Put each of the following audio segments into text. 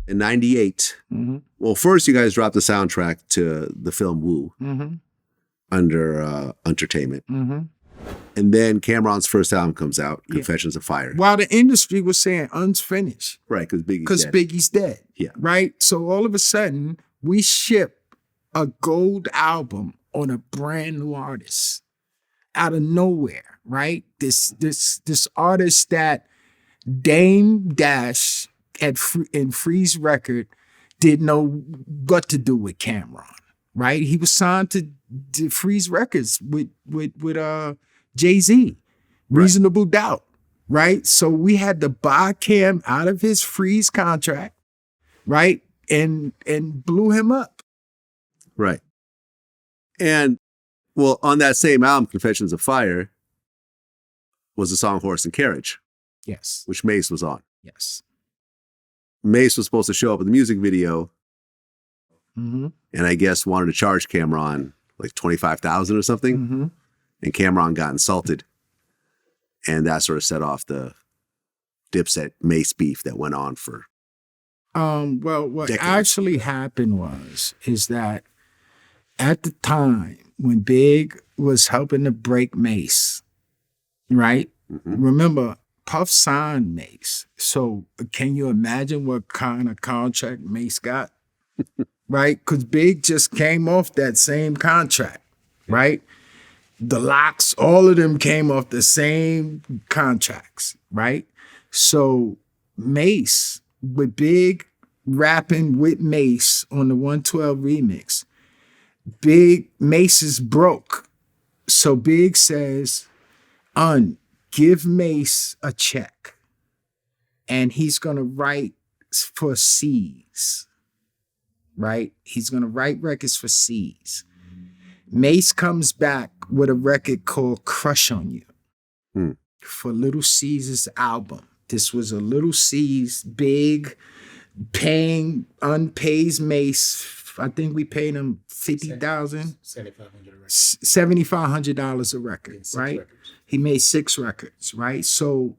in 98. Well, first you guys dropped the soundtrack to the film Woo under Entertainment. And then Cameron's first album comes out, Confessions of Fire. While the industry was saying unfinished. Right, because Biggie's dead. Yeah. Right? So all of a sudden, we ship a gold album on a brand new artist out of nowhere, right? This artist that Dame Dash in Freeze Record didn't know what to do with Cameron, right? He was signed to Freeze Records with Jay-Z, Reasonable Doubt, right? So we had to buy Cam out of his Freeze contract, right? And blew him up. Right. And, well, on that same album, Confessions of Fire, was the song Horse and Carriage. Yes. Which Mase was on. Yes. Mase was supposed to show up in the music video, and I guess wanted to charge Cameron like $25,000 or something. And Cameron got insulted. And that sort of set off the Dipset Mase beef that went on for well, what decades. actually happened is that at the time when Big was helping to break Mase, right? Remember, Puff signed Mase. So can you imagine what kind of contract Mase got? Right? Because Big just came off that same contract, right? The Locks, all of them came off the same contracts, right? So Mase, with Big rapping with Mase on the 112 remix, Mase is broke. So Big says, give Mase a check and he's going to write for C's, right? He's going to write records for C's. Mase comes back with a record called Crush on You for Lil Cease's album. This was a Lil Cease, Big, unpaid Mase. I think we paid him $50,000. $7,500 a record, right? He made 6 records, right? So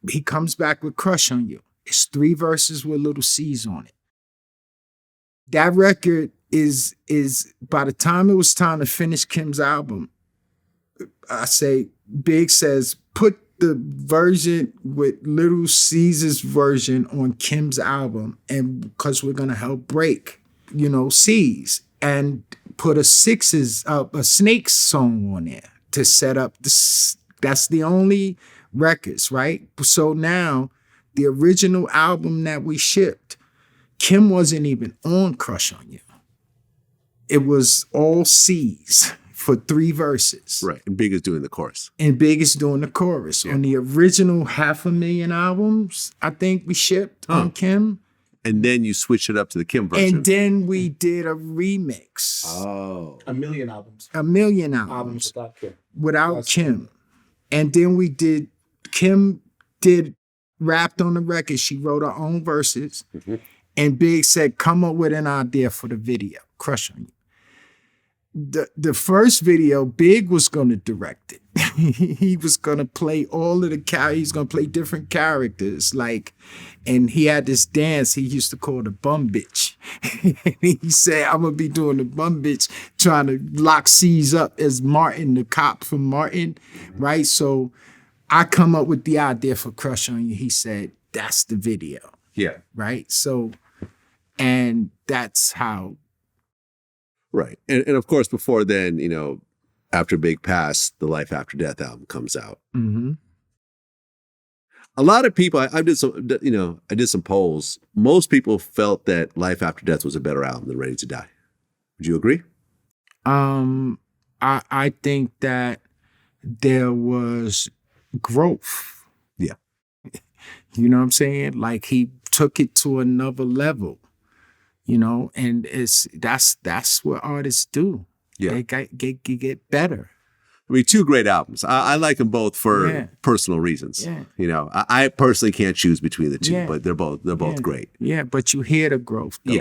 he comes back with Crush on You. It's 3 verses with Lil Cease on it. That record is by the time it was time to finish Kim's album, Big says, put the version with Lil Cease's version on Kim's album, and because we're gonna help break, Cease, and put a Snakes song on there to set up this. That's the only records, right? So now the original album that we shipped, Kim wasn't even on Crush on You. It was all C's for 3 verses. Right. And Big is doing the chorus. On the original 500,000 albums, I think we shipped on Kim. And then you switched it up to the Kim version. And then we did a remix. Oh. 1,000,000 albums. 1,000,000 albums. Without Kim. And then Kim rapped on the record. She wrote her own verses. And Big said, come up with an idea for the video, Crush on You. The first video, Big was going to direct it. He was going to play all of he's going to play different characters. And he had this dance he used to call the bum bitch. He said, I'm going to be doing the bum bitch, trying to lock C's up as Martin, the cop from Martin, right? So I come up with the idea for Crush on You. He said, that's the video. Yeah. Right? So, and that's how. Right. And of course, before then, after Big passed, the Life After Death album comes out. A lot of people, I did some polls. Most people felt that Life After Death was a better album than Ready to Die. Would you agree? I think that there was growth. Yeah. You know what I'm saying? He took it to another level. And that's what artists do. Yeah. They get better. I mean, 2 great albums. I like them both for personal reasons. Yeah. I personally can't choose between the 2, but they're both great. Yeah, but you hear the growth, though.